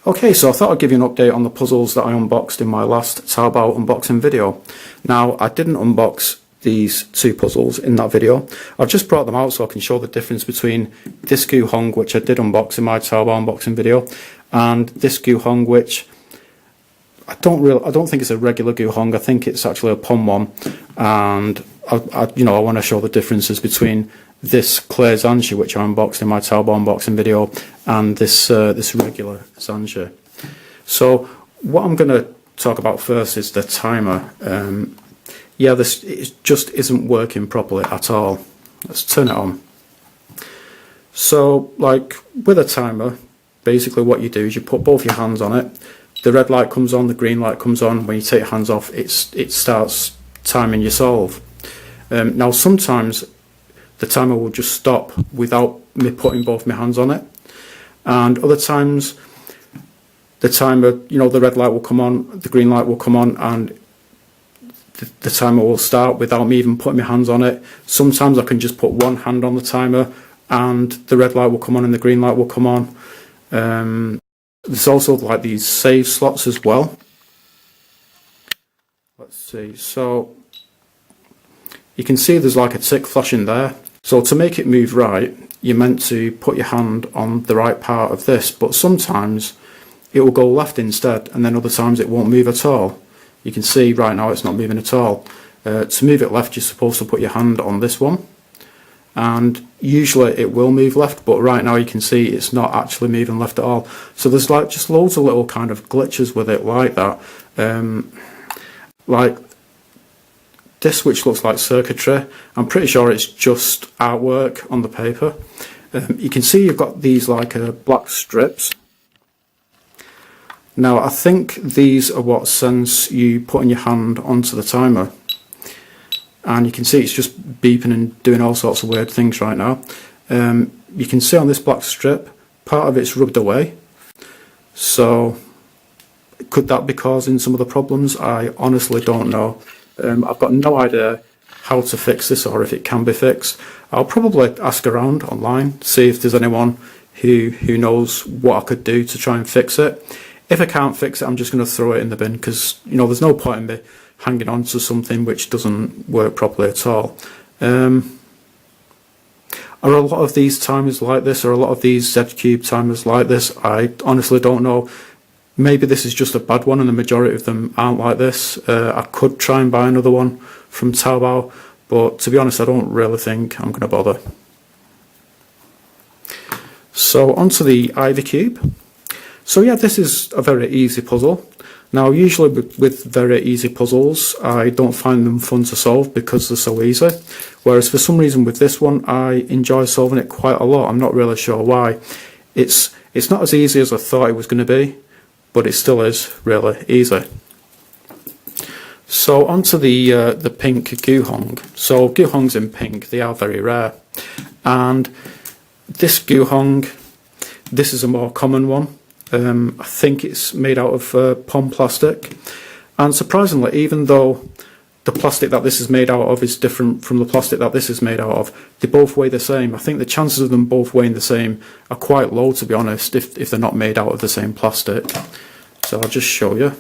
Okay, so I thought I'd give you an update on the puzzles that I unboxed in my last Taobao unboxing video. Now, I didn't unbox these two puzzles in that video. I've just brought them out so I can show the difference between this Guhong, which I did unbox in my Taobao unboxing video, and this Guhong, which I don't think it's a regular Guhong. I think it's actually a POM one, and I want to show the differences between this clear Zhanchi, which I unboxed in my Taobao unboxing video, and this regular Zhanchi. So what I'm going to talk about first is the timer. Yeah, it just isn't working properly at all. Let's turn it on. So, like with a timer, basically what you do is you put both your hands on it. The red light comes on, the green light comes on. When you take your hands off, it starts timing your solve. Now, sometimes the timer will just stop without me putting both my hands on it, and other times the timer, the red light will come on, the green light will come on, and the timer will start without me even putting my hands on it. Sometimes I can just put one hand on the timer and the red light will come on and the green light will come on. There's also like these save slots as well. Let's see, so you can see there's like a tick flashing there. So to make it move right, you're meant to put your hand on the right part of this, but sometimes it will go left instead, and then other times it won't move at all. You can see right now it's not moving at all. To move it left, you're supposed to put your hand on this one, and usually it will move left, but right now you can see it's not actually moving left at all. So there's like just loads of little kind of glitches with it like that. Like this, which looks like circuitry, I'm pretty sure it's just artwork on the paper. You can see you've got these like black strips. Now, I think these are what sends you putting your hand onto the timer. And you can see it's just beeping and doing all sorts of weird things right now. You can see on this black strip, part of it's rubbed away. So, could that be causing some of the problems? I honestly don't know. I've got no idea how to fix this or if it can be fixed. I'll probably ask around online, see if there's anyone who knows what I could do to try and fix it. If I can't fix it, I'm just going to throw it in the bin, because there's no point in me hanging on to something which doesn't work properly at all. Are a lot of these timers like this? Are a lot of these Zcube timers like this? I honestly don't know. Maybe this is just a bad one and the majority of them aren't like this. I could try and buy another one from Taobao, but to be honest, I don't really think I'm going to bother. So onto the Ivy cube. So yeah, this is a very easy puzzle. Now, usually with very easy puzzles, I don't find them fun to solve because they're so easy. Whereas for some reason with this one, I enjoy solving it quite a lot. I'm not really sure why. It's not as easy as I thought it was going to be, but it still is really easy. So onto the pink Guhong. So Guhongs in pink, they are very rare. And this Guhong, this is a more common one. I think it's made out of POM plastic, and surprisingly, even though the plastic that this is made out of is different from the plastic that this is made out of, they both weigh the same. I think the chances of them both weighing the same are quite low, to be honest, if they're not made out of the same plastic. So I'll just show you.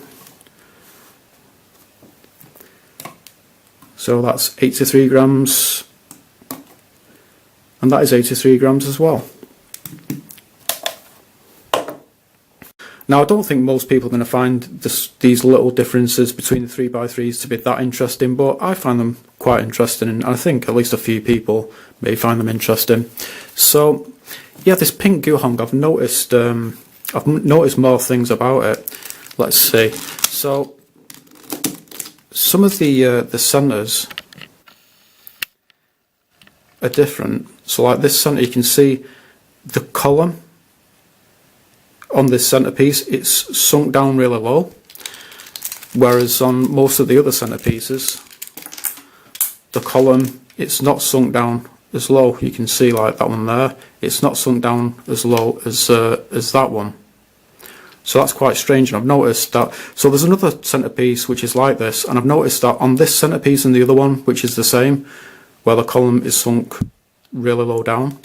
So that's 83 grams, and that is 83 grams as well. Now, I don't think most people are going to find these little differences between the 3x3s to be that interesting, but I find them quite interesting, and I think at least a few people may find them interesting. So, yeah, this pink Guhong, I've noticed more things about it. Let's see. So, some of the centres are different. So, like this centre, you can see the column on this centerpiece, it's sunk down really low, whereas on most of the other centerpieces, the column, it's not sunk down as low. You can see like that one there, it's not sunk down as low as that one. So that's quite strange, and I've noticed that. So there's another centerpiece which is like this, and I've noticed that on this centerpiece and the other one, which is the same, where the column is sunk really low down,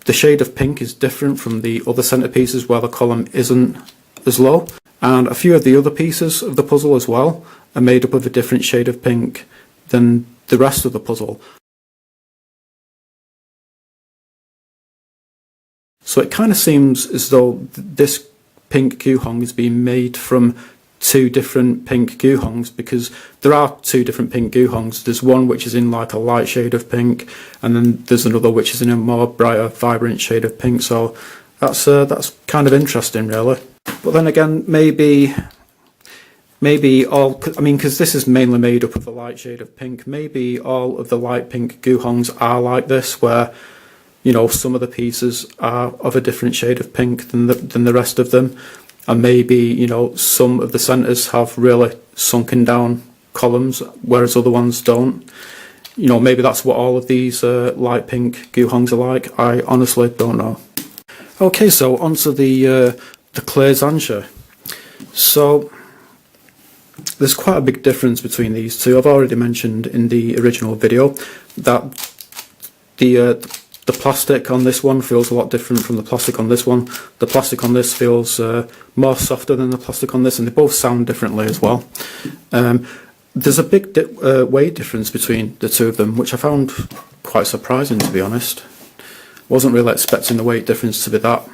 the shade of pink is different from the other centerpieces where the column isn't as low, and a few of the other pieces of the puzzle as well are made up of a different shade of pink than the rest of the puzzle. So it kind of seems as though this pink Guhong is being made from two different pink Guhongs, because there are two different pink Guhongs. There's one which is in like a light shade of pink, and then there's another which is in a more brighter, vibrant shade of pink. So that's kind of interesting, really. But then again, maybe all, I mean, because this is mainly made up of the light shade of pink, maybe all of the light pink Guhongs are like this, where, you know, some of the pieces are of a different shade of pink than the rest of them, and maybe, you know, some of the centres have really sunken down columns, whereas other ones don't. You know, maybe that's what all of these light pink Guhongs are like. I honestly don't know. Okay, so onto the clay Zhanchi. So there's quite a big difference between these two. I've already mentioned in the original video that the plastic on this one feels a lot different from the plastic on this one. The plastic on this feels more softer than the plastic on this, and they both sound differently as well. There's a big weight difference between the two of them, which I found quite surprising, to be honest. Wasn't really expecting the weight difference to be that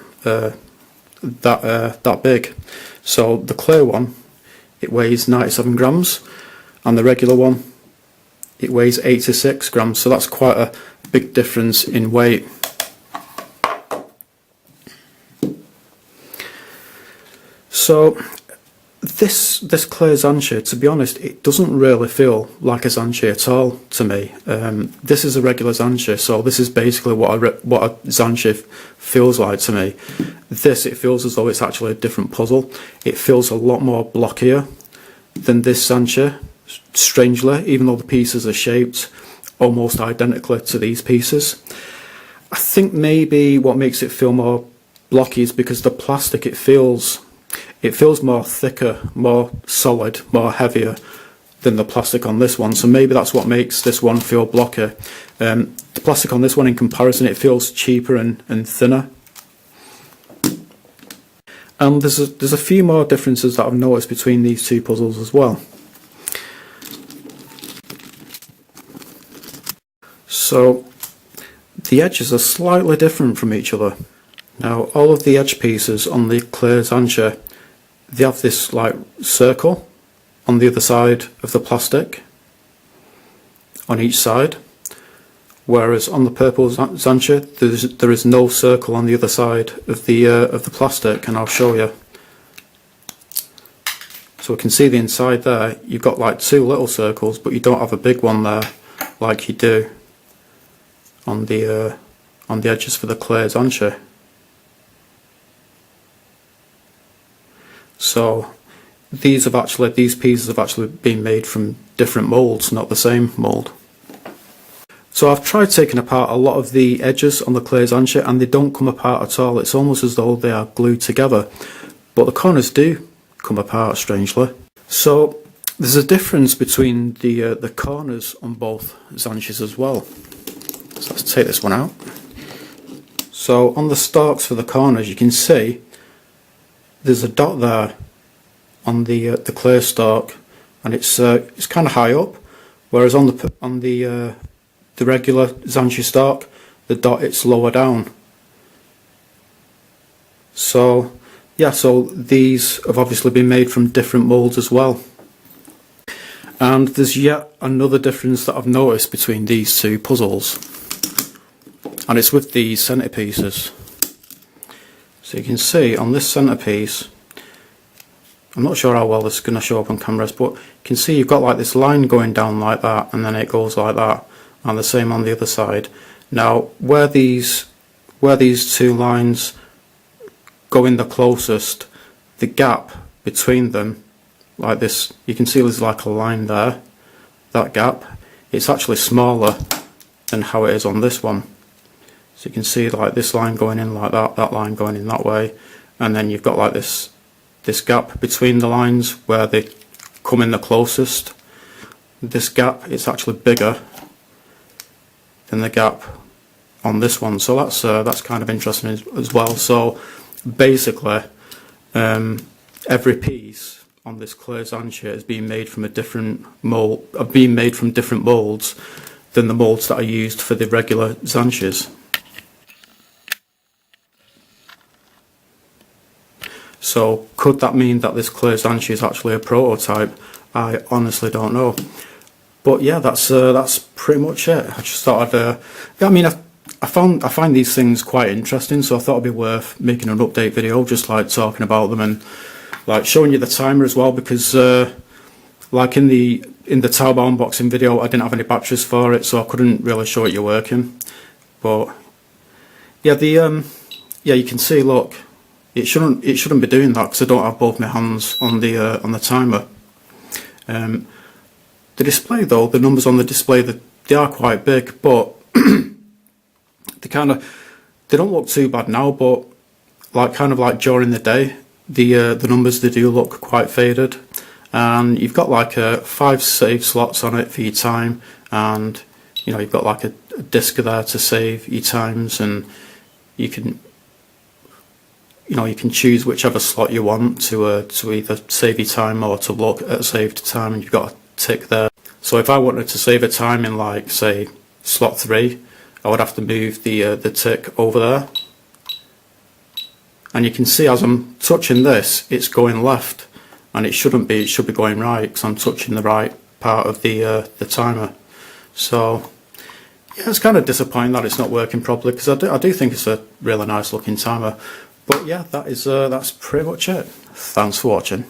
big. So the clay one, it weighs 97 grams, and the regular one, it weighs 86 grams, so that's quite a big difference in weight. So this clay Zhanchi, to be honest, it doesn't really feel like a Zhanchi at all to me. This is a regular Zhanchi, so this is basically what a Zhanchi feels like to me. This, it feels as though it's actually a different puzzle. It feels a lot more blockier than this Zhanchi, strangely, even though the pieces are shaped almost identically to these pieces. I think maybe what makes it feel more blocky is because the plastic, it feels more thicker, more solid, more heavier than the plastic on this one. So maybe that's what makes this one feel blocky. The plastic on this one, in comparison, it feels cheaper and thinner. And there's a few more differences that I've noticed between these two puzzles as well. So the edges are slightly different from each other. Now, all of the edge pieces on the clay Zhanchi, they have this like circle on the other side of the plastic, on each side, whereas on the purple Zhanchi there is no circle on the other side of the plastic, and I'll show you. So we can see the inside there. You've got like two little circles, but you don't have a big one there like you do on the edges for the clay Zhanchi. So these pieces have actually been made from different moulds, not the same mould. So I've tried taking apart a lot of the edges on the clay Zhanchi, and they don't come apart at all. It's almost as though they are glued together, but the corners do come apart, strangely. So there's a difference between the corners on both Zhanchis as well. So let's take this one out. So on the stalks for the corners, you can see there's a dot there on the clay stalk, and it's kind of high up, whereas on the regular Zhanchi stalk, the dot, it's lower down. So yeah, so these have obviously been made from different moulds as well. And there's yet another difference that I've noticed between these two puzzles, and it's with these centerpieces. So you can see on this centerpiece, I'm not sure how well this is going to show up on cameras, but you can see you've got like this line going down like that, and then it goes like that, and the same on the other side. Now where these two lines go in the closest, the gap between them, like this, you can see there's like a line there, that gap, it's actually smaller than how it is on this one. So you can see like this line going in like that, that line going in that way, and then you've got like this gap between the lines where they come in the closest. This gap, it's actually bigger than the gap on this one, so that's kind of interesting as well. So basically, every piece on this clear Zhanchi is being made from a different mold, being made from different molds than the molds that are used for the regular Zhanchis. So could that mean that this clear Zhanchi is actually a prototype? I honestly don't know. But yeah, that's pretty much it. I just thought I'd, yeah, I mean, I find these things quite interesting, so I thought it'd be worth making an update video, just like talking about them and like showing you the timer as well, because like in the Taobao unboxing video, I didn't have any batteries for it, so I couldn't really show it you working. But yeah, yeah, you can see, look, it shouldn't be doing that because I don't have both my hands on the timer. The display though, the numbers on the display, they are quite big, but they don't look too bad now. But like kind of like during the day, the numbers, they do look quite faded. And you've got like 5 save slots on it for your time, and you know, you've got like a disk there to save your times, and you can, you know, you can choose whichever slot you want to either save your time or to look at a saved time, and you've got a tick there. So if I wanted to save a time in, like, say, slot 3, I would have to move the tick over there. And you can see as I'm touching this, it's going left, and it shouldn't be. It should be going right because I'm touching the right part of the timer. So yeah, it's kind of disappointing that it's not working properly, because I do think it's a really nice looking timer. But yeah, that's pretty much it. Thanks for watching.